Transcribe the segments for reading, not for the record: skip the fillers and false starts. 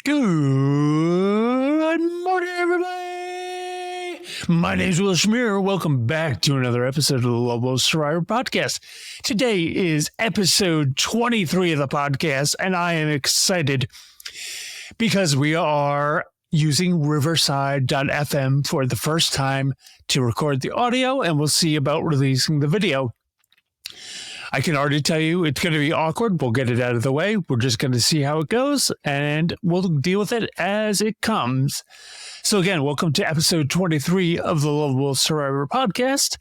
Good morning, everybody. My name is Will Schmier. Welcome back to another episode of the Lovable Survivor podcast. Today is episode 23 of the podcast, and I am excited because we are using Riverside.fm for the first time to record the audio, and we'll see about releasing the video. I can already tell you it's going to be awkward. We'll get it out of the way. We're just going to see how it goes, and we'll deal with it as it comes. So again, welcome to episode 23 of the Lovable Survivor podcast.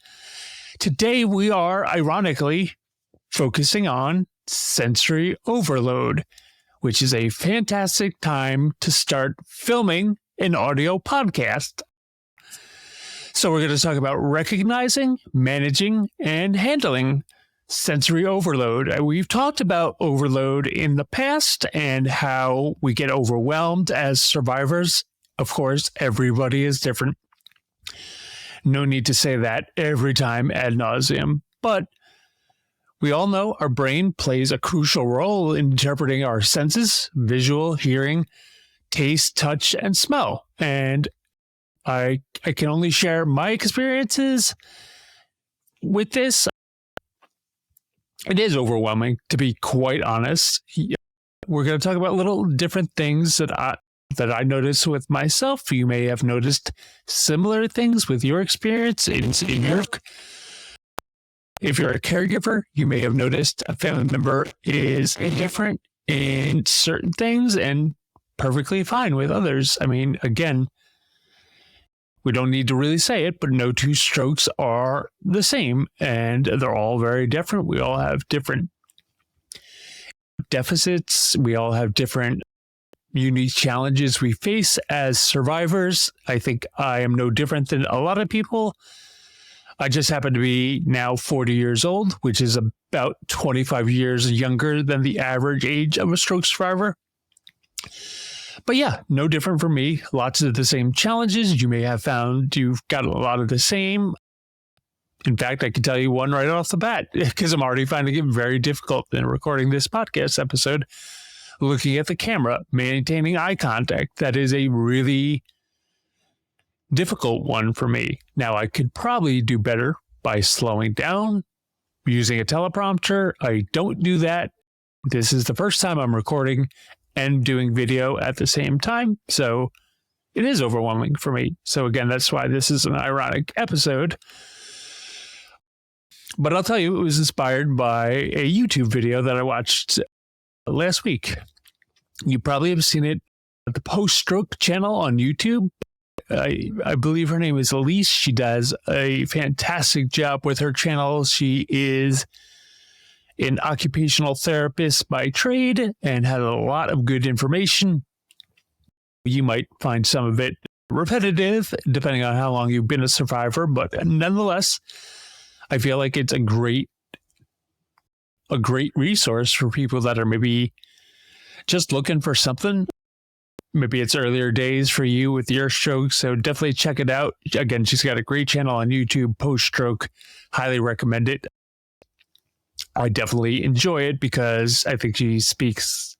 Today we are, ironically, focusing on sensory overload, which is a fantastic time to start filming an audio podcast. So we're going to talk about recognizing, managing, and handling sensory overload. We've talked about overload in the past and how we get overwhelmed as survivors. Of course, everybody is different. No need to say that every time ad nauseum, but we all know our brain plays a crucial role in interpreting our senses: visual, hearing, taste, touch, and smell. And I can only share my experiences with this. It is overwhelming, to be quite honest. We're going to talk about little different things that I noticed with myself. You may have noticed similar things with your experience in your. If you're a caregiver, you may have noticed a family member is different in certain things and perfectly fine with others. I mean, again, we don't need to really say it, but no two strokes are the same, and they're all very different. We all have different deficits. We all have different unique challenges we face as survivors. I think I am no different than a lot of people. I just happen to be now 40 years old, which is about 25 years younger than the average age of a stroke survivor. But yeah, no different from me. Lots of the same challenges. You may have found you've got a lot of the same. In fact, I can tell you one right off the bat, because I'm already finding it very difficult in recording this podcast episode. Looking at the camera, maintaining eye contact, that is a really difficult one for me. Now, I could probably do better by slowing down, using a teleprompter. I don't do that. This is the first time I'm recording and doing video at the same time, so it is overwhelming for me. So again, that's why this is an ironic episode. But I'll tell you, it was inspired by a YouTube video that I watched last week. You probably have seen it at the Post-Stroke channel on YouTube. I believe her name is Elise. She does a fantastic job with her channel. She is an occupational therapist by trade and had a lot of good information. You might find some of it repetitive, depending on how long you've been a survivor, but nonetheless, I feel like it's a great resource for people that are maybe just looking for something. Maybe it's earlier days for you with your stroke, so definitely check it out. Again, she's got a great channel on YouTube, Post-Stroke. Highly recommend it. I definitely enjoy it because I think she speaks,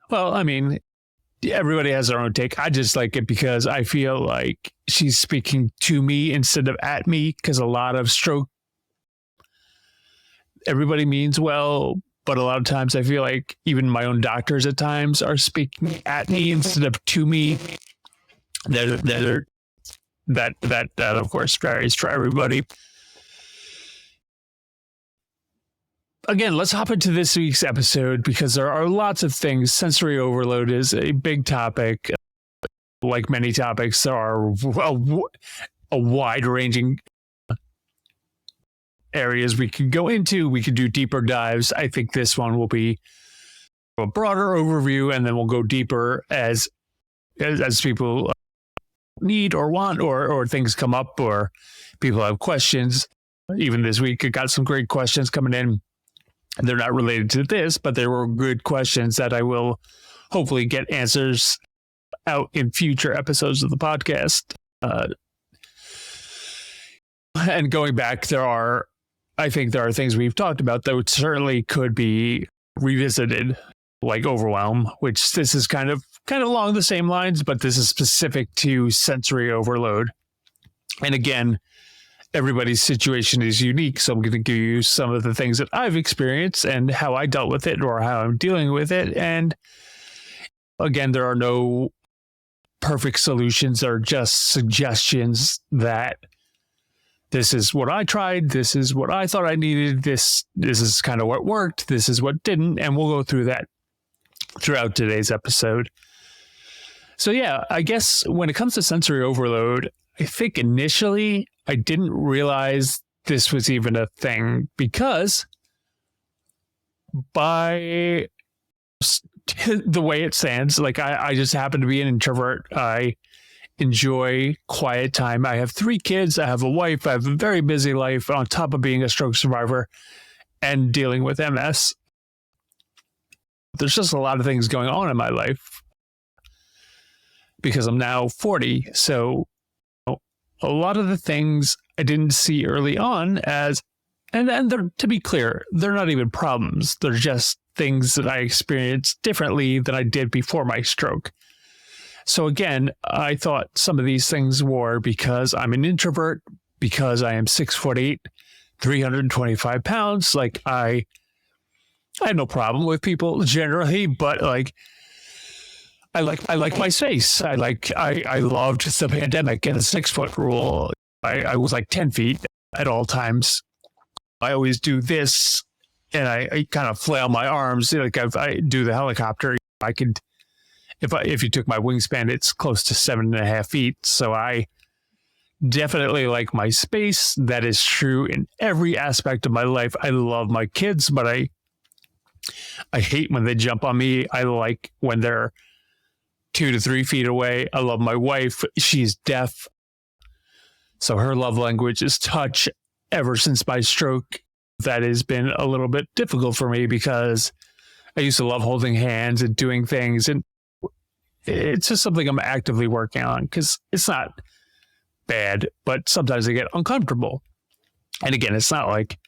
well, I mean, everybody has their own take. I just like it because I feel like she's speaking to me instead of at me, because a lot of stroke, everybody means well, but a lot of times I feel like even my own doctors at times are speaking at me instead of to me. That of course varies for everybody. Again, let's hop into this week's episode because there are lots of things. Sensory overload is a big topic. Like many topics, there are a wide-ranging areas we could go into. We could do deeper dives. I think this one will be a broader overview, and then we'll go deeper as people need or want, or things come up, or people have questions. Even this week, I got some great questions coming in. They're not related to this, but they were good questions that I will hopefully get answers out in future episodes of the podcast. And going back, I think there are things we've talked about that certainly could be revisited. like Overwhelm, which this is kind of along the same lines, but this is specific to sensory overload. And again, everybody's situation is unique, so I'm going to give you some of the things that I've experienced and how I dealt with it or how I'm dealing with it. And again, there are no perfect solutions. They're just suggestions that this is what I tried. This is what I thought I needed. This is kind of what worked. This is what didn't. And we'll go through that throughout today's episode. So yeah, I guess when it comes to sensory overload, I think initially I didn't realize this was even a thing because by the way it stands, like I just happen to be an introvert. I enjoy quiet time. I have 3 kids. I have a wife. I have a very busy life on top of being a stroke survivor and dealing with MS. There's just a lot of things going on in my life because I'm now 40. So a lot of the things I didn't see early on as, and they're, to be clear, they're not even problems. They're just things that I experienced differently than I did before my stroke. So again, I thought some of these things were because I'm an introvert, because I am 6'8", 325 pounds. Like I had no problem with people generally, but like I like my space. I loved the pandemic and the 6-foot rule. I was like 10 feet at all times. I always do this, and I kind of flail my arms like I do the helicopter. I could, if you took my wingspan, it's close to 7.5 feet. So I definitely like my space. That is true in every aspect of my life. I love my kids, but I hate when they jump on me. I like when they're 2 to 3 feet away. I love my wife. She's deaf, so her love language is touch. Ever since my stroke, that has been a little bit difficult for me because I used to love holding hands and doing things, and it's just something I'm actively working on because it's not bad, but sometimes I get uncomfortable. And again, it's not like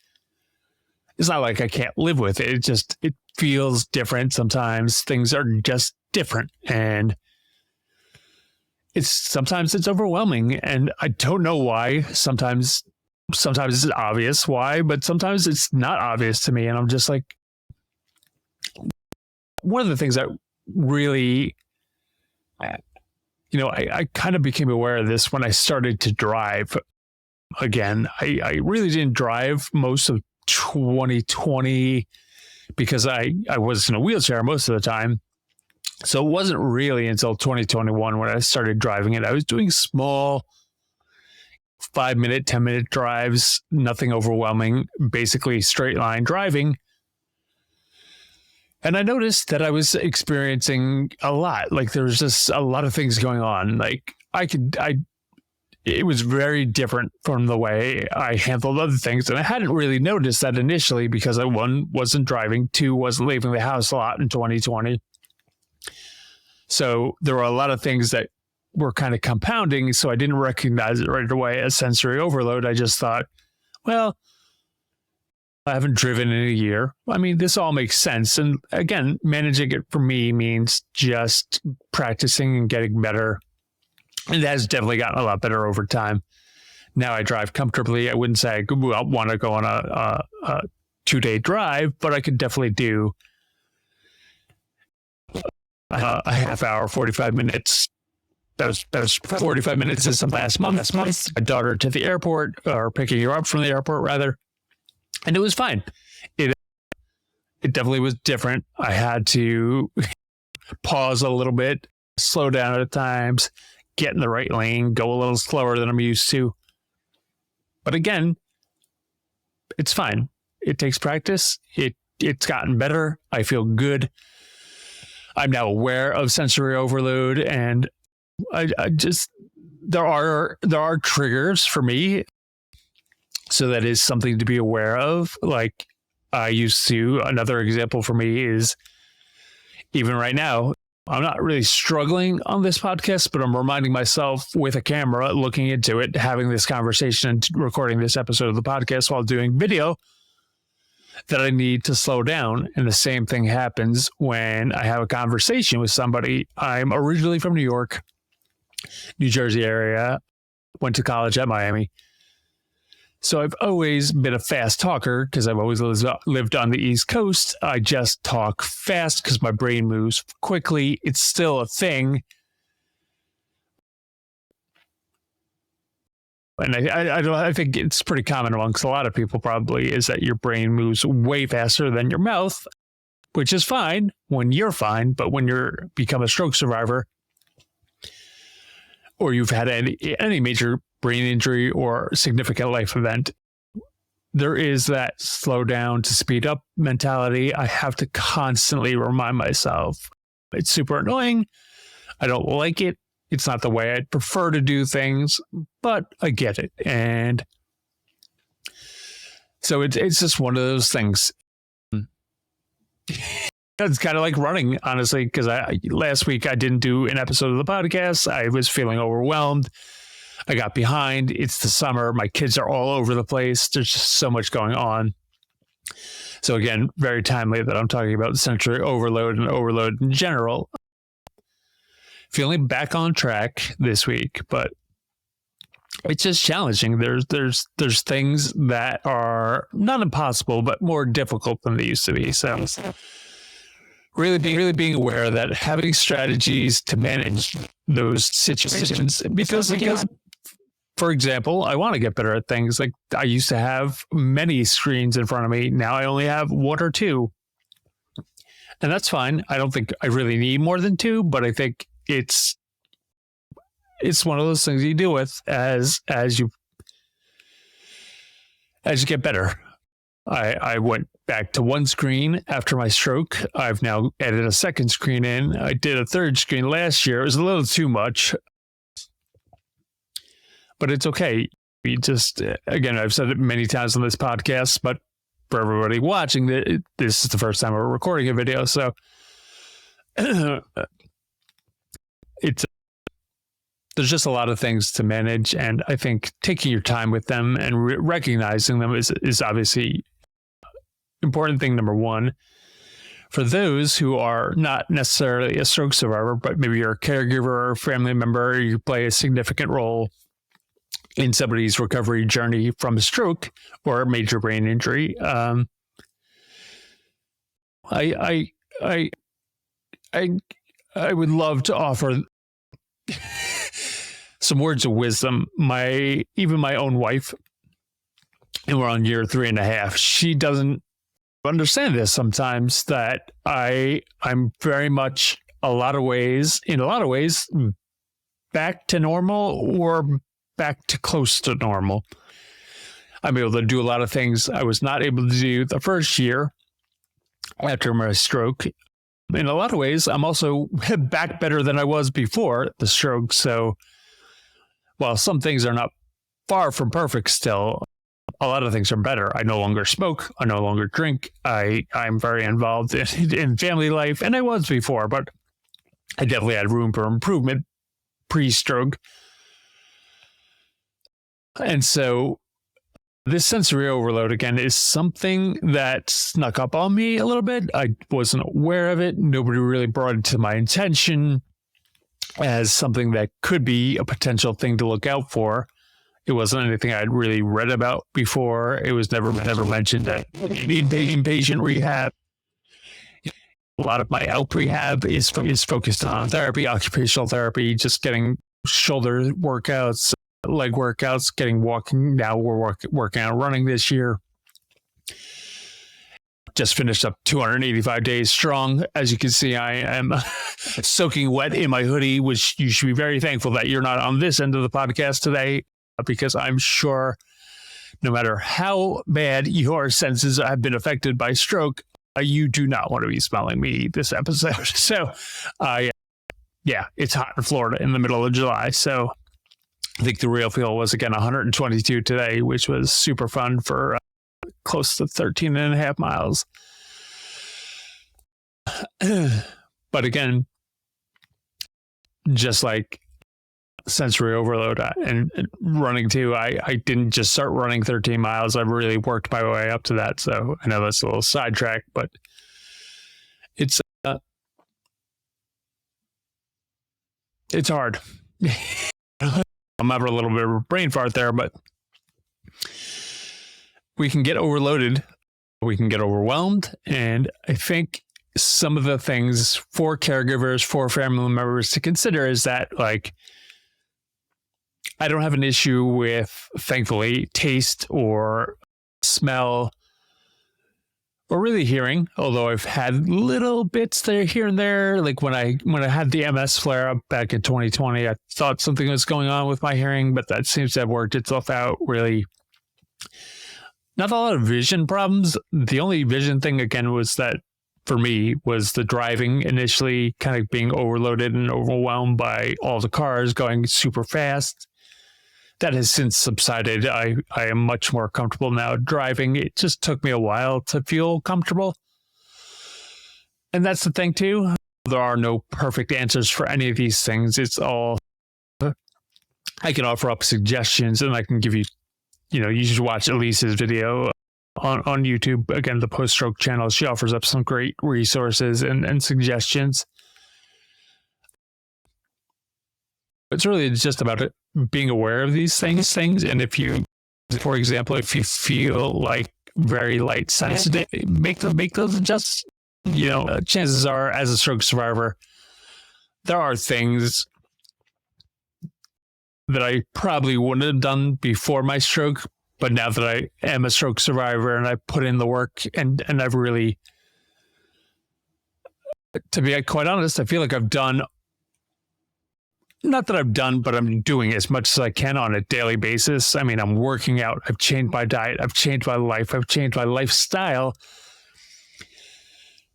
I can't live with it. It feels different. Sometimes things are just different, and sometimes it's overwhelming, and I don't know why. Sometimes it's obvious why, but sometimes it's not obvious to me, and I'm just like, one of the things that really, I kind of became aware of this when I started to drive again. I really didn't drive most of 2020 because I was in a wheelchair most of the time. So it wasn't really until 2021 when I started driving it. I was doing small 5-minute, 10-minute drives, nothing overwhelming, basically straight line driving. And I noticed that I was experiencing a lot. Like there was just a lot of things going on. Like it was very different from the way I handled other things. And I hadn't really noticed that initially because I, 1, wasn't driving, 2, wasn't leaving the house a lot in 2020. So there were a lot of things that were kind of compounding. So I didn't recognize it right away as sensory overload. I just thought, well, I haven't driven in a year. I mean, this all makes sense. And again, managing it for me means just practicing and getting better. And it has definitely gotten a lot better over time. Now I drive comfortably. I wouldn't say I want to go on a 2-day drive, but I could definitely do a half hour, 45 minutes. That was 45 minutes this last month. My daughter to the airport, or picking her up from the airport rather. And it was fine. It definitely was different. I had to pause a little bit, slow down at times, get in the right lane, go a little slower than I'm used to. But again, it's fine. It takes practice. It's gotten better. I feel good. I'm now aware of sensory overload, and I just, there are triggers for me. So that is something to be aware of. Like another example for me is even right now, I'm not really struggling on this podcast, but I'm reminding myself with a camera, looking into it, having this conversation and recording this episode of the podcast while doing video, that I need to slow down. And the same thing happens when I have a conversation with somebody. I'm originally from New York, New Jersey area, went to college at Miami. So I've always been a fast talker because I've always lived on the East Coast. I just talk fast because my brain moves quickly. It's still a thing. And I think it's pretty common amongst a lot of people probably is that your brain moves way faster than your mouth, which is fine when you're fine. But when you're become a stroke survivor or you've had any major brain injury or significant life event, there is that slow down to speed up mentality. I have to constantly remind myself. It's super annoying. I don't like it. It's not the way I'd prefer to do things, but I get it. And so it's just one of those things. It's kind of like running, honestly, because last week I didn't do an episode of the podcast. I was feeling overwhelmed. I got behind. It's the summer. My kids are all over the place. There's just so much going on. So again, very timely that I'm talking about sensory overload and overload in general. Feeling back on track this week, but it's just challenging. There's things that are not impossible, but more difficult than they used to be. So really being aware that having strategies to manage those situations, because for example, I want to get better at things. Like I used to have many screens in front of me. Now I only have one or two. And that's fine. I don't think I really need more than two, but I think it's one of those things you deal with as you get better. I went back to one screen after my stroke. I've now added a second screen in. I did a third screen last year. It was a little too much, but it's okay. We just, again, I've said it many times on this podcast, but for everybody watching, this is the first time we're recording a video. So there's just a lot of things to manage. And I think taking your time with them and recognizing them is obviously important thing number one. For those who are not necessarily a stroke survivor, but maybe you're a caregiver or a family member, you play a significant role in somebody's recovery journey from a stroke or a major brain injury. I would love to offer some words of wisdom. Even my own wife, and we're on year 3.5, she doesn't understand this sometimes, that I'm very much in a lot of ways back to normal or back to close to normal. I'm able to do a lot of things I was not able to do the first year after my stroke. In a lot of ways, I'm also back better than I was before the stroke. So while some things are not far from perfect still, a lot of things are better. I no longer smoke. I no longer drink. I'm very involved in family life, and I was before, but I definitely had room for improvement pre-stroke. And so this sensory overload, again, is something that snuck up on me a little bit. I wasn't aware of it. Nobody really brought it to my attention as something that could be a potential thing to look out for. It wasn't anything I'd really read about before. It was never mentioned at inpatient rehab. A lot of my ALP rehab is focused on therapy, occupational therapy, just getting shoulder workouts, leg workouts, getting walking. Now we're working on running this year. Just finished up 285 days strong. As you can see, I am soaking wet in my hoodie, which you should be very thankful that you're not on this end of the podcast today, because I'm sure no matter how bad your senses have been affected by stroke, you do not want to be smelling me this episode. So, yeah, it's hot in Florida in the middle of July. So I think the real feel was, again, 122 today, which was super fun for close to 13 and a half miles. But again, just like sensory overload and running too. I didn't just start running 13 miles. I really worked my way up to that. So I know that's a little sidetrack, but it's hard. I'm having a little bit of a brain fart there, but we can get overloaded. We can get overwhelmed. And I think some of the things for caregivers, for family members to consider is that, like, I don't have an issue with, thankfully, taste or smell or really hearing, although I've had little bits there here and there. Like when I had the MS flare up back in 2020, I thought something was going on with my hearing, but that seems to have worked itself out. Really, not a lot of vision problems. The only vision thing, again, was that for me was the driving initially, kind of being overloaded and overwhelmed by all the cars going super fast. That has since subsided. I am much more comfortable now driving. It just took me a while to feel comfortable. And that's the thing too. There are no perfect answers for any of these things. It's all, I can offer up suggestions, and I can give you, you should watch Elise's video on YouTube. Again, the post-stroke channel. She offers up some great resources and suggestions. It's really just about it, being aware of these things. And if you, for example, if you feel like very light sensitive, make those adjustments. Chances are, as a stroke survivor, there are things that I probably wouldn't have done before my stroke, but now that I am a stroke survivor and I put in the work and I've really, to be quite honest, I feel like I've done. Not that I've done, but I'm doing as much as I can on a daily basis. I mean, I'm working out. I've changed my diet. I've changed my life. I've changed my lifestyle.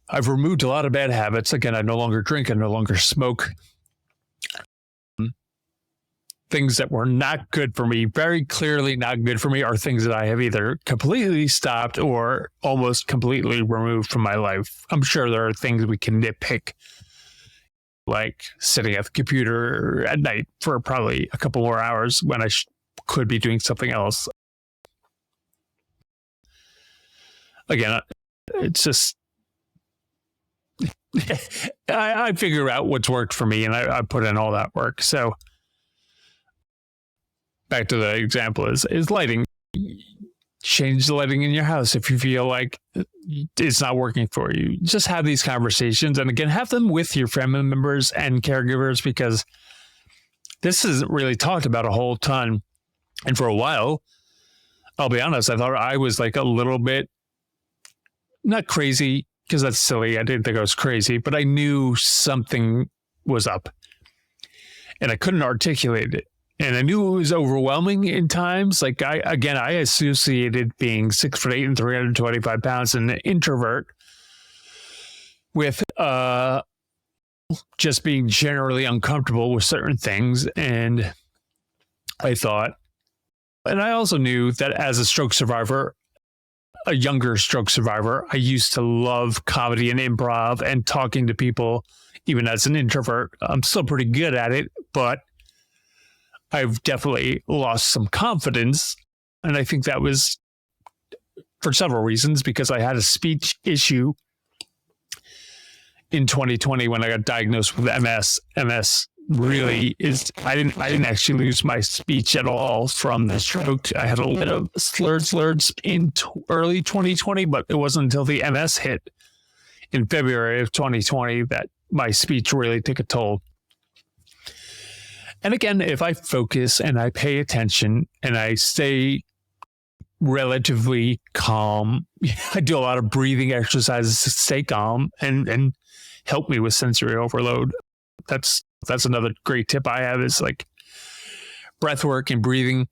I've removed a lot of bad habits. Again, I no longer drink. I no longer smoke. Things that were not good for me, very clearly not good for me, are things that I have either completely stopped or almost completely removed from my life. I'm sure there are things we can nitpick, like sitting at the computer at night for probably a couple more hours when I could be doing something else. Again, it's just, I figure out what's worked for me, and I put in all that work. So back to the example is lighting. Change the lighting in your house if you feel like it's not working for you. Just have these conversations, and again, have them with your family members and caregivers, because this isn't really talked about a whole ton. And for a while, I'll be honest, I thought I was like a little bit, not crazy, because that's silly. I didn't think I was crazy, but I knew something was up and I couldn't articulate it. And I knew it was overwhelming in times. Like I associated being 6'8" and 325 pounds and an introvert with just being generally uncomfortable with certain things. And I thought, and I also knew that as a stroke survivor, a younger stroke survivor, I used to love comedy and improv and talking to people, even as an introvert. I'm still pretty good at it, but I've definitely lost some confidence. And I think that was for several reasons, because I had a speech issue in 2020 when I got diagnosed with MS. MS really is, I didn't actually lose my speech at all from the stroke. I had a little bit of slurs in early 2020, but it wasn't until the MS hit in February of 2020 that my speech really took a toll. And again, if I focus and I pay attention and I stay relatively calm, I do a lot of breathing exercises to stay calm and help me with sensory overload. That's another great tip I have, is like breath work and breathing.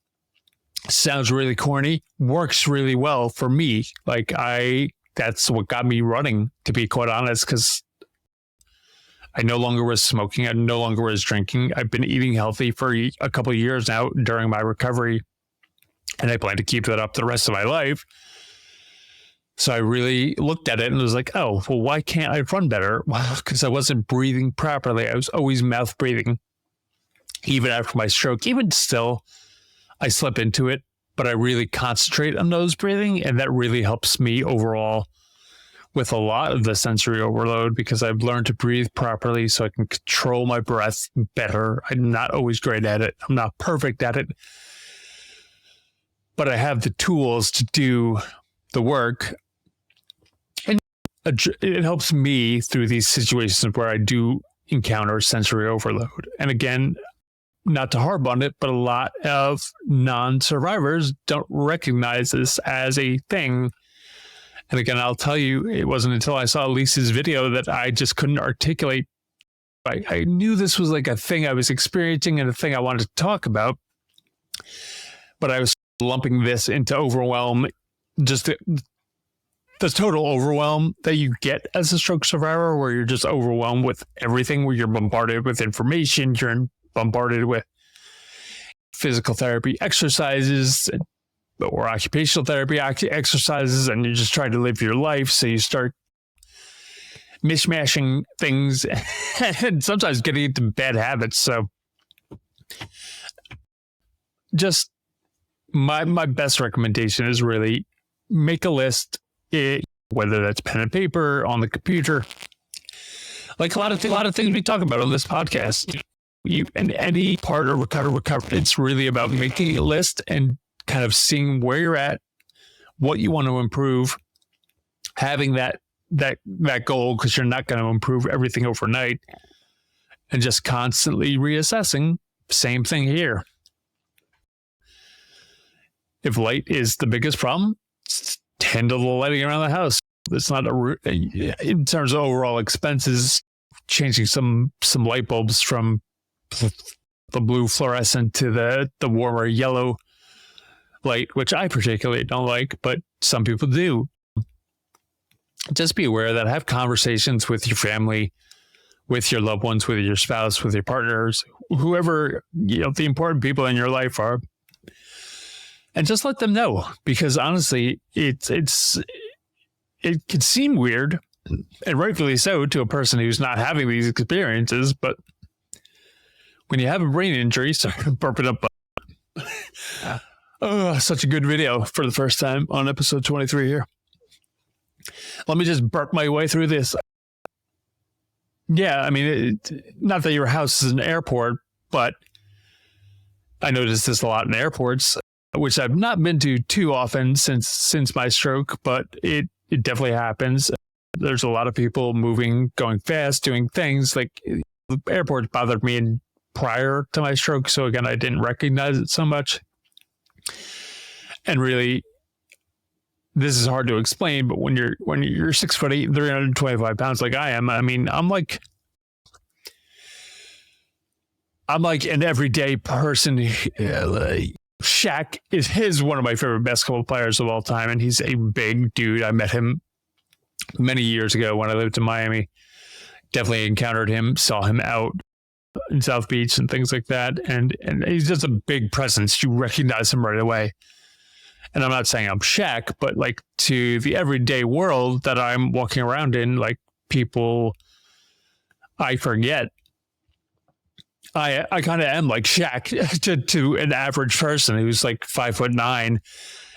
Sounds really corny, works really well for me. Like that's what got me running, to be quite honest, because I no longer was smoking. I no longer was drinking. I've been eating healthy for a couple of years now during my recovery, and I plan to keep that up the rest of my life. So I really looked at it and was like, oh, well, why can't I run better? Well, because I wasn't breathing properly. I was always mouth breathing. even after my stroke. Even still, I slip into it, but I really concentrate on nose breathing, and that really helps me overall with a lot of the sensory overload, because I've learned to breathe properly so I can control my breath better. I'm not always great at it. I'm not perfect at it, but I have the tools to do the work. And it helps me through these situations where I do encounter sensory overload. And again, not to harp on it, but a lot of non-survivors don't recognize this as a thing. And again, I'll tell you, it wasn't until I saw Lisa's video that I just couldn't articulate. I knew this was like a thing I was experiencing and a thing I wanted to talk about, but I was lumping this into overwhelm, just the total overwhelm that you get as a stroke survivor, where you're just overwhelmed with everything, where you're bombarded with information, you're bombarded with physical therapy exercises, or occupational therapy exercises, and you're just trying to live your life. So you start mishmashing things and sometimes getting into bad habits. So just my best recommendation is really make a list, whether that's pen and paper, on the computer, like a lot of things we talk about on this podcast. And any part of recovery, it's really about making a list and kind of seeing where you're at, what you want to improve, having that goal, because you're not going to improve everything overnight, and just constantly reassessing. Same thing here. If light is the biggest problem, handle the lighting around the house. It's not in terms of overall expenses, changing some light bulbs from the blue fluorescent to the warmer yellow light, which I particularly don't like, but some people do. Just be aware that have conversations with your family, with your loved ones, with your spouse, with your partners, whoever the important people in your life are, and just let them know. Because honestly, it could seem weird, and rightfully so, to a person who's not having these experiences, but when you have a brain injury, sorry, burping up. Oh, such a good video for the first time on episode 23 here. Let me just burp my way through this. Yeah, I mean, not that your house is an airport, but I notice this a lot in airports, which I've not been to too often since my stroke, but it definitely happens. There's a lot of people moving, going fast, doing things. Like, the airport bothered me prior to my stroke, so again, I didn't recognize it so much. And really, this is hard to explain, but when you're 6'8", 325 pounds like I am, I mean, I'm like an everyday person. Shaq is one of my favorite basketball players of all time, and he's a big dude. I met him many years ago when I lived in Miami. Definitely encountered him, saw him out in South Beach and things like that, and he's just a big presence. You recognize him right away. And I'm not saying I'm Shaq, but like to the everyday world that I'm walking around in, like people I forget. I kind of am like Shaq to an average person who's like 5'9" and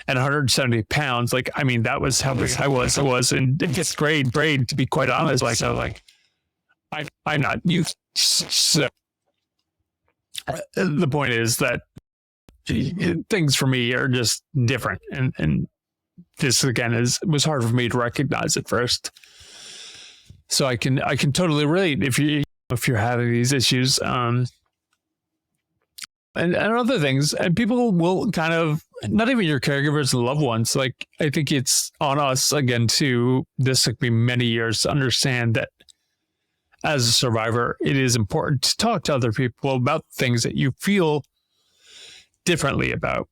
170 pounds. Like, I mean, that was how big I was in fifth grade, to be quite honest. Like, so like, I'm not used. So the point is that things for me are just different, and this again was hard for me to recognize at first. So I can totally relate if you're having these issues, and other things, and people will kind of, not even your caregivers and loved ones. Like, I think it's on us again too. This took me many years to understand that as a survivor, it is important to talk to other people about things that you feel differently about,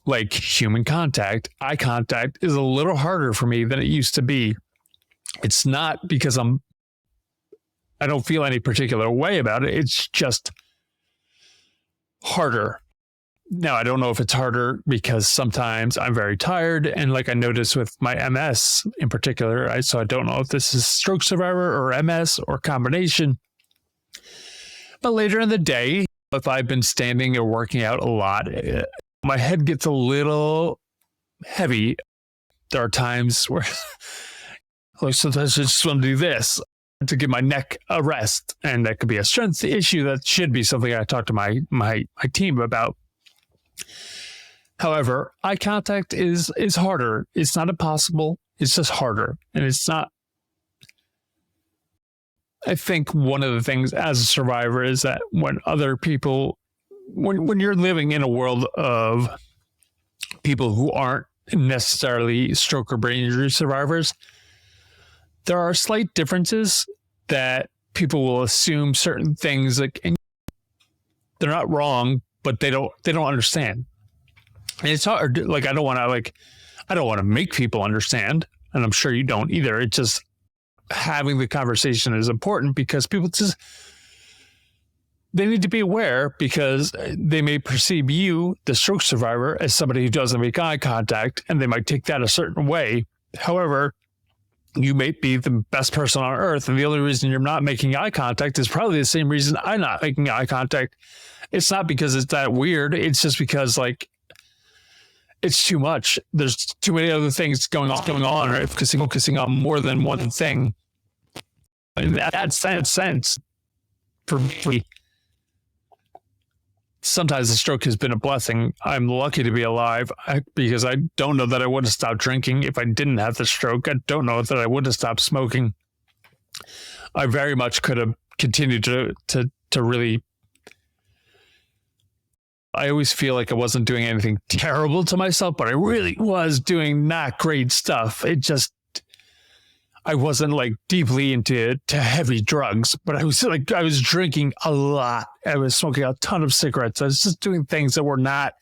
like human contact. Eye contact is a little harder for me than it used to be. It's not because I don't feel any particular way about it. It's just harder. Now, I don't know if it's harder because sometimes I'm very tired, and like I noticed with my MS in particular, so I don't know if this is stroke survivor or MS or combination. But later in the day, if I've been standing or working out a lot, my head gets a little heavy. There are times where like sometimes I just want to do this to give my neck a rest. And that could be a strength issue. That should be something I talk to my team about. However, eye contact is harder. It's not impossible. It's just harder. And it's not. I think one of the things as a survivor is that when other people, when you're living in a world of people who aren't necessarily stroke or brain injury survivors, there are slight differences that people will assume certain things, like, and they're not wrong, but they don't understand. And it's hard. Like, I don't want to make people understand, and I'm sure you don't either. It's just having the conversation is important because people they need to be aware, because they may perceive you, the stroke survivor, as somebody who doesn't make eye contact, and they might take that a certain way. However, you may be the best person on earth, and the only reason you're not making eye contact is probably the same reason I'm not making eye contact. It's not because it's that weird. It's just because, like, it's too much. There's too many other things going on, right? Focusing on more than one thing. In that sense, for me, sometimes the stroke has been a blessing. I'm lucky to be alive because I don't know that I would have stopped drinking if I didn't have the stroke. I don't know that I would have stopped smoking. I very much could have continued to really. I always feel like I wasn't doing anything terrible to myself, but I really was doing not great stuff. I wasn't like deeply into heavy drugs, but I was drinking a lot. I was smoking a ton of cigarettes. I was just doing things that were not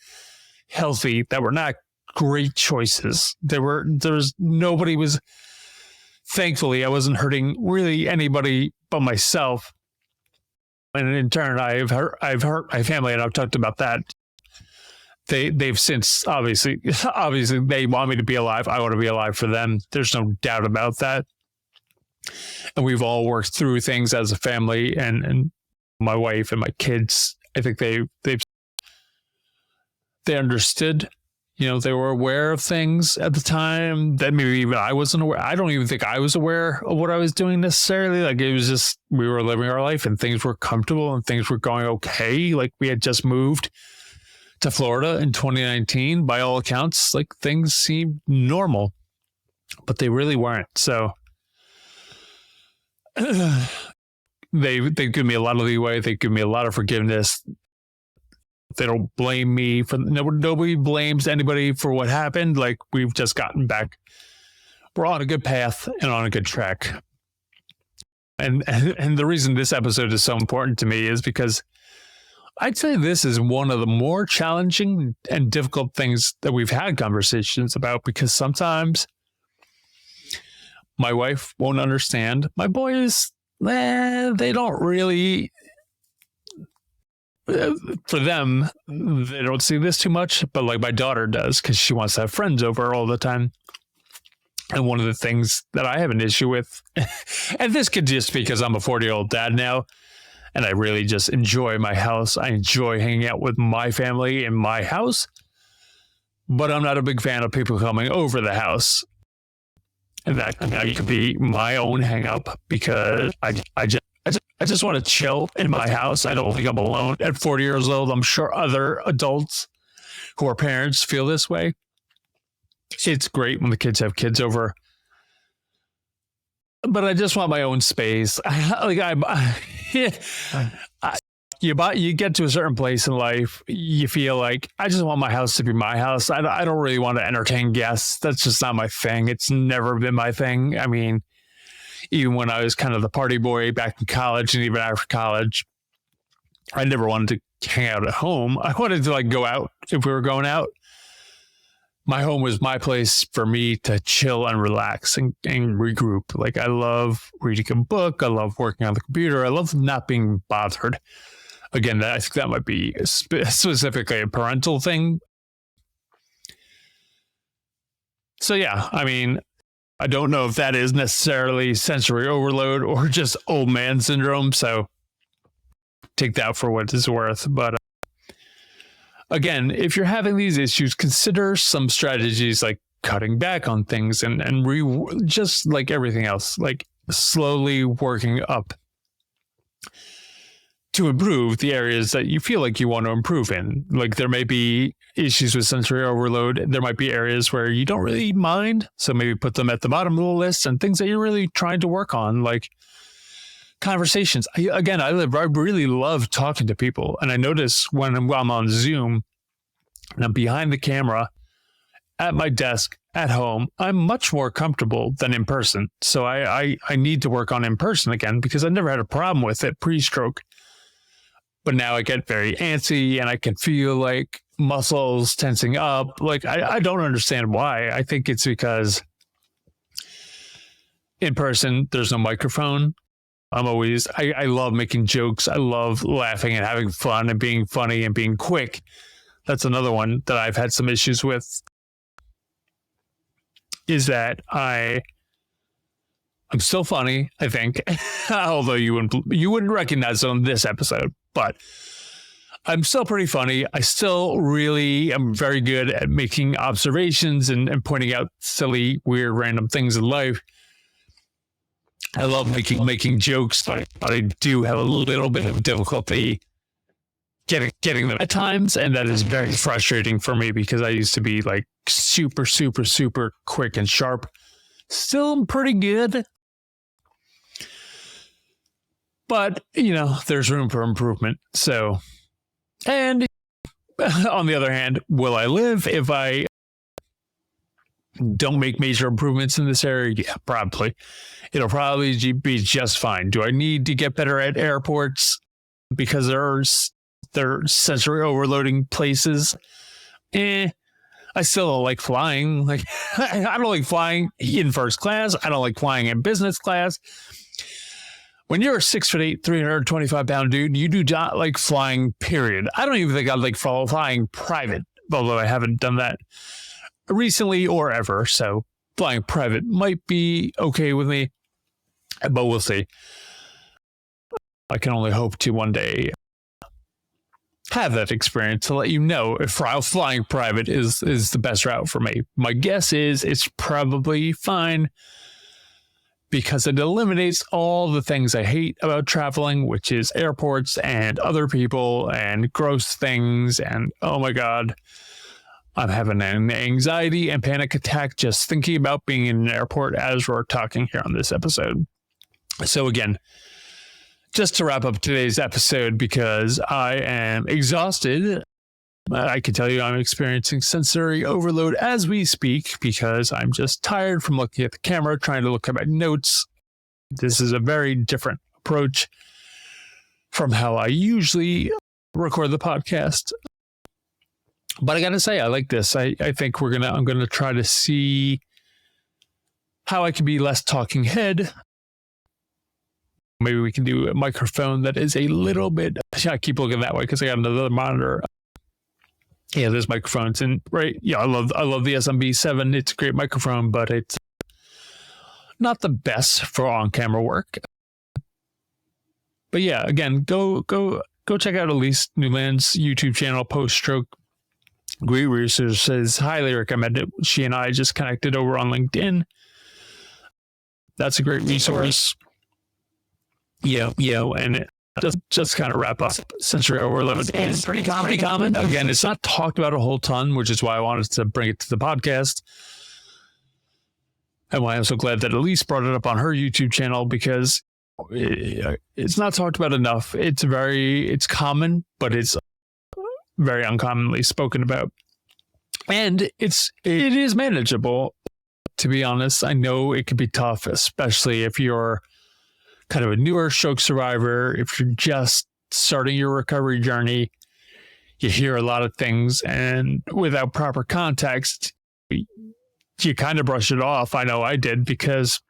healthy, that were not great choices. Thankfully, I wasn't hurting really anybody but myself. And in turn, I've hurt my family, and I've talked about that. They've since obviously they want me to be alive. I want to be alive for them. There's no doubt about that. And we've all worked through things as a family, and my wife and my kids, I think they understood. You know, they were aware of things at the time that maybe even I wasn't aware. I don't even think I was aware of what I was doing necessarily. Like, it was just, we were living our life and things were comfortable and things were going okay. Like, we had just moved to Florida in 2019. By all accounts, like, things seemed normal, but they really weren't. So they give me a lot of leeway. They give me a lot of forgiveness. They don't blame me for, nobody blames anybody for what happened. Like, we've just gotten back. We're on a good path and on a good track. And the reason this episode is so important to me is because I'd say this is one of the more challenging and difficult things that we've had conversations about, because sometimes my wife won't understand. My boys, they don't really. For them, they don't see this too much, but like my daughter does, because she wants to have friends over all the time. And one of the things that I have an issue with, and this could just be because I'm a 40-year-old dad now, and I really just enjoy my house. I enjoy hanging out with my family in my house, but I'm not a big fan of people coming over the house. And that could be my own hang up, because I just want to chill in my house. I don't think I'm alone. At 40 years old, I'm sure other adults who are parents feel this way. It's great when the kids have kids over, but I just want my own space. You get to a certain place in life, you feel like, I just want my house to be my house. I don't really want to entertain guests. That's just not my thing. It's never been my thing. I mean, even when I was kind of the party boy back in college and even after college, I never wanted to hang out at home. I wanted to go out if we were going out. My home was my place for me to chill and relax and regroup. Like, I love reading a book. I love working on the computer. I love not being bothered. Again, I think that might be specifically a parental thing. So yeah, I mean, I don't know if that is necessarily sensory overload or just old man syndrome. So take that for what it's worth. But again, if you're having these issues, consider some strategies like cutting back on things and just like everything else, like slowly working up to improve the areas that you feel like you want to improve in. Like there may be issues with sensory overload. There might be areas where you don't really mind. So maybe put them at the bottom of the list, and things that you're really trying to work on, like conversations. I really love talking to people. And I notice when I'm on Zoom and I'm behind the camera at my desk at home, I'm much more comfortable than in person. So I need to work on in person again, because I never had a problem with it pre-stroke. But now I get very antsy and I can feel like muscles tensing up. Like I don't understand why. I think it's because in person, there's no microphone. I love making jokes. I love laughing and having fun and being funny and being quick. That's another one that I've had some issues with, is that I'm still funny, I think, although you wouldn't recognize it on this episode, but I'm still pretty funny. I still really am very good at making observations and pointing out silly, weird, random things in life. I love making jokes, but I do have a little bit of difficulty getting them at times, and that is very frustrating for me because I used to be like super, super, super quick and sharp. Still pretty good, but there's room for improvement. So, and on the other hand, will I live if I don't make major improvements in this area? Yeah, probably. It'll probably be just fine. Do I need to get better at airports because they're sensory overloading places? I still don't like flying. Like I don't like flying in first class. I don't like flying in business class. When you're a 6'8", 325-pound dude, you do not like flying, period. I don't even think I'd like flying private, although I haven't done that recently or ever. So flying private might be okay with me, but we'll see. I can only hope to one day have that experience to let you know if flying private is the best route for me. My guess is it's probably fine because it eliminates all the things I hate about traveling, which is airports and other people and gross things. And oh my God, I'm having an anxiety and panic attack just thinking about being in an airport as we're talking here on this episode. So again, just to wrap up today's episode, because I am exhausted, I can tell you I'm experiencing sensory overload as we speak because I'm just tired from looking at the camera, trying to look at my notes. This is a very different approach from how I usually record the podcast. But I got to say, I like this. I think I'm going to try to see how I can be less talking head. Maybe we can do a microphone that is a little bit, I keep looking that way because I got another monitor. Yeah, there's microphones and right. Yeah, I love the SMB7. It's a great microphone, but it's not the best for on-camera work. But yeah, again, go check out Elise Newland's YouTube channel, Post-Stroke. Great research, says highly recommend it. She and I just connected over on LinkedIn. That's a great resource. Yeah, and just kind of wrap up sensory overload. It's pretty common. Again, it's not talked about a whole ton, which is why I wanted to bring it to the podcast. And why I'm so glad that Elise brought it up on her YouTube channel, because it's not talked about enough. It's common, but it's very uncommonly spoken about. And it is manageable, to be honest. I know it can be tough, especially if you're kind of a newer stroke survivor. If you're just starting your recovery journey, you hear a lot of things, and without proper context, you kind of brush it off. I know I did, because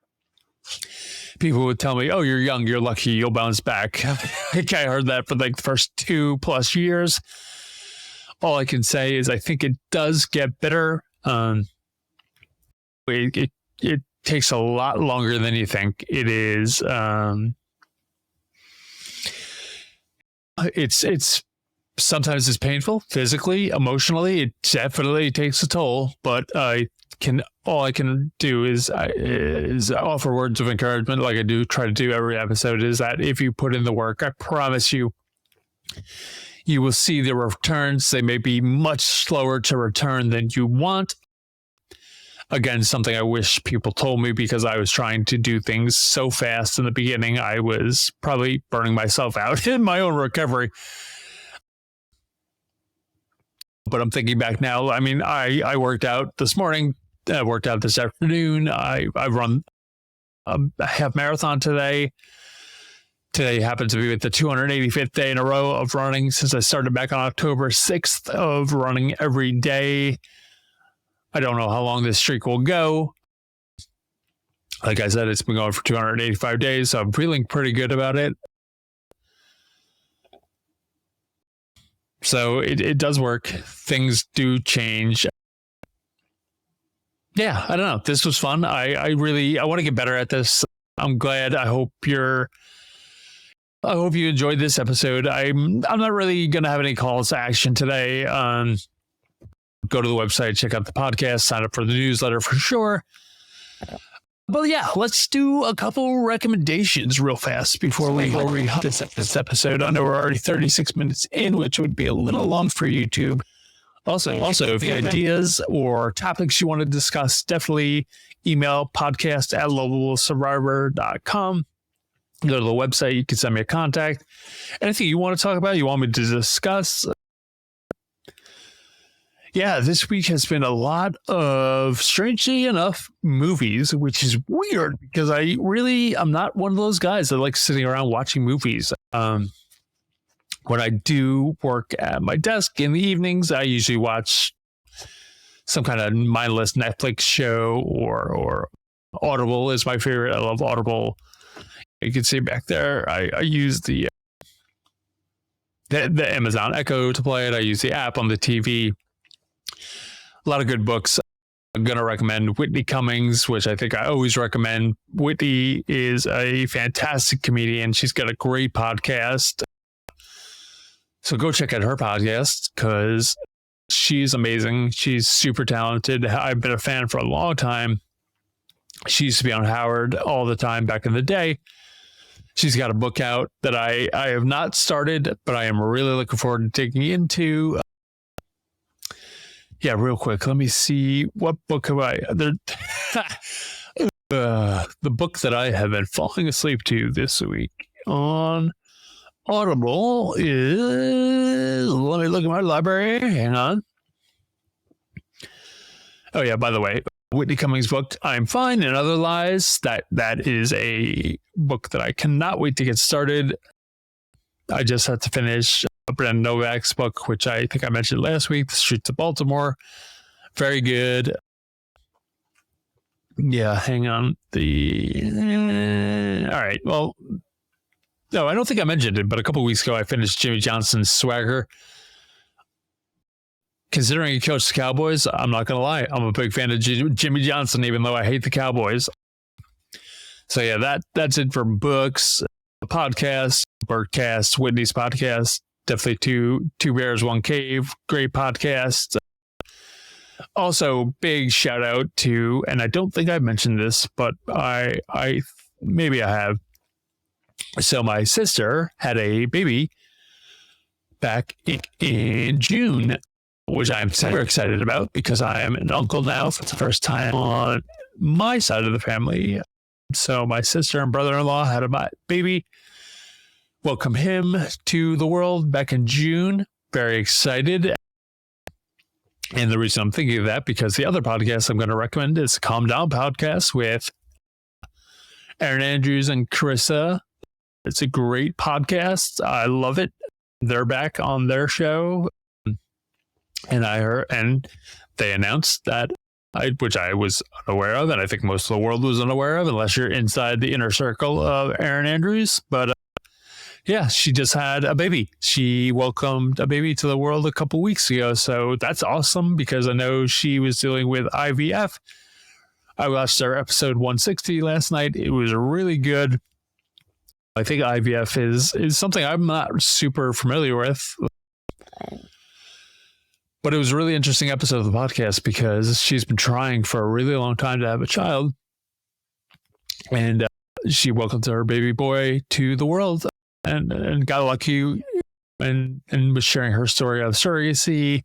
people would tell me, oh, you're young, you're lucky, you'll bounce back. I think I heard that for like the first 2+ years. All I can say is I think it does get better. It takes a lot longer than you think. It is it's sometimes it's painful physically, emotionally. It definitely takes a toll, but all I can do is offer words of encouragement, like I do try to do every episode, is that if you put in the work, I promise you will see the returns. They may be much slower to return than you want. Again, something I wish people told me, because I was trying to do things so fast in the beginning. I was probably burning myself out in my own recovery. But I'm thinking back now. I mean, I worked out this morning. I worked out this afternoon. I run a half marathon today. Today happens to be the 285th day in a row of running since I started back on October 6th of running every day. I don't know how long this streak will go. Like I said, it's been going for 285 days, so I'm feeling pretty good about it. So it does work. Things do change. Yeah, I don't know. This was fun. I want to get better at this. I'm glad. I hope you enjoyed this episode. I'm not really going to have any calls to action today. Go to the website, check out the podcast, sign up for the newsletter for sure. But yeah, let's do a couple recommendations real fast before we hop this episode. I know we're already 36 minutes in, which would be a little long for YouTube. Also, if you have ideas or topics you want to discuss, definitely email podcast@lovablesurvivor.com. Go to the website, you can send me a contact. Anything you want to talk about, you want me to discuss. Yeah, this week has been a lot of, strangely enough, movies, which is weird because I'm not one of those guys that likes sitting around watching movies. When I do work at my desk in the evenings, I usually watch some kind of mindless Netflix show, or Audible is my favorite. I love Audible. You can see back there, I use the Amazon Echo to play it. I use the app on the TV. A lot of good books. I'm going to recommend Whitney Cummings, which I think I always recommend. Whitney is a fantastic comedian. She's got a great podcast. So go check out her podcast because she's amazing. She's super talented. I've been a fan for a long time. She used to be on Howard all the time back in the day. She's got a book out that I have not started, but I am really looking forward to digging into. Yeah, real quick. Let me see. What book have the book that I have been falling asleep to this week on Audible is, let me look at my library. Hang on. Oh yeah, by the way, Whitney Cummings' book, I'm Fine and Other Lies. That is a book that I cannot wait to get started. I just had to finish Brendan Novak's book, which I think I mentioned last week, The Streets of Baltimore. Very good. Yeah, hang on. All right. Well, no, I don't think I mentioned it, but a couple of weeks ago, I finished Jimmy Johnson's Swagger. Considering he coached the Cowboys, I'm not going to lie. I'm a big fan of Jimmy Johnson, even though I hate the Cowboys. So yeah, that's it for books, podcasts, Birdcast, Whitney's podcast. Definitely two bears, one cave. Great podcast. Also, big shout out to, and I don't think I mentioned this, but I maybe I have. So my sister had a baby back in June, which I'm super excited about because I am an uncle now for the first time on my side of the family. So my sister and brother-in-law had a baby. Welcome him to the world back in June. Very excited. And the reason I'm thinking of that, because the other podcast I'm going to recommend is the Calm Down podcast with Erin Andrews and Carissa. It's a great podcast. I love it. They're back on their show. And they announced that, which I was unaware of, and I think most of the world was unaware of, unless you're inside the inner circle of Erin Andrews. But yeah, she just had a baby. She welcomed a baby to the world a couple weeks ago. So that's awesome because I know she was dealing with IVF. I watched our episode 160 last night. It was really good. I think IVF is something I'm not super familiar with. But it was a really interesting episode of the podcast because she's been trying for a really long time to have a child. And she welcomed her baby boy to the world and got lucky and was sharing her story of surrogacy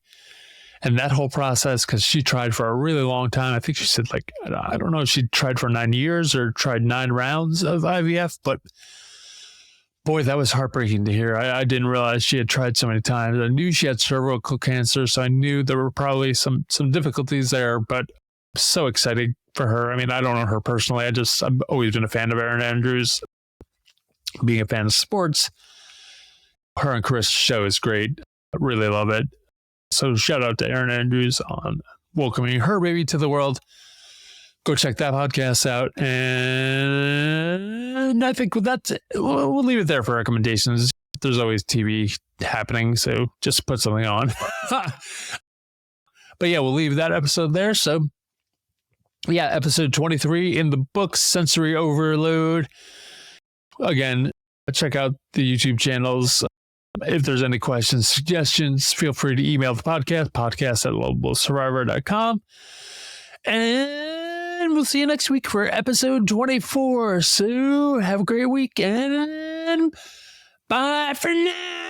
and that whole process because she tried for a really long time. I think she said, like, I don't know if she tried for 9 years or tried 9 rounds of IVF, but boy, that was heartbreaking to hear. I didn't realize she had tried so many times. I knew she had cervical cancer, so I knew there were probably some difficulties there, but I'm so excited for her. I mean, I don't know her personally. I've always been a fan of Erin Andrews, being a fan of sports. Her and Chris' show is great. I really love it. So shout out to Erin Andrews on welcoming her baby to the world. Go check that podcast out. And I think that's it. We'll leave it there for recommendations. There's always TV happening, so just put something on. But yeah, we'll leave that episode there. So yeah, episode 23 in the books, Sensory Overload. Again, check out the YouTube channels. If there's any questions, suggestions, feel free to email the podcast at lovablesurvivor.com. And we'll see you next week for episode 24. So have a great week and bye for now.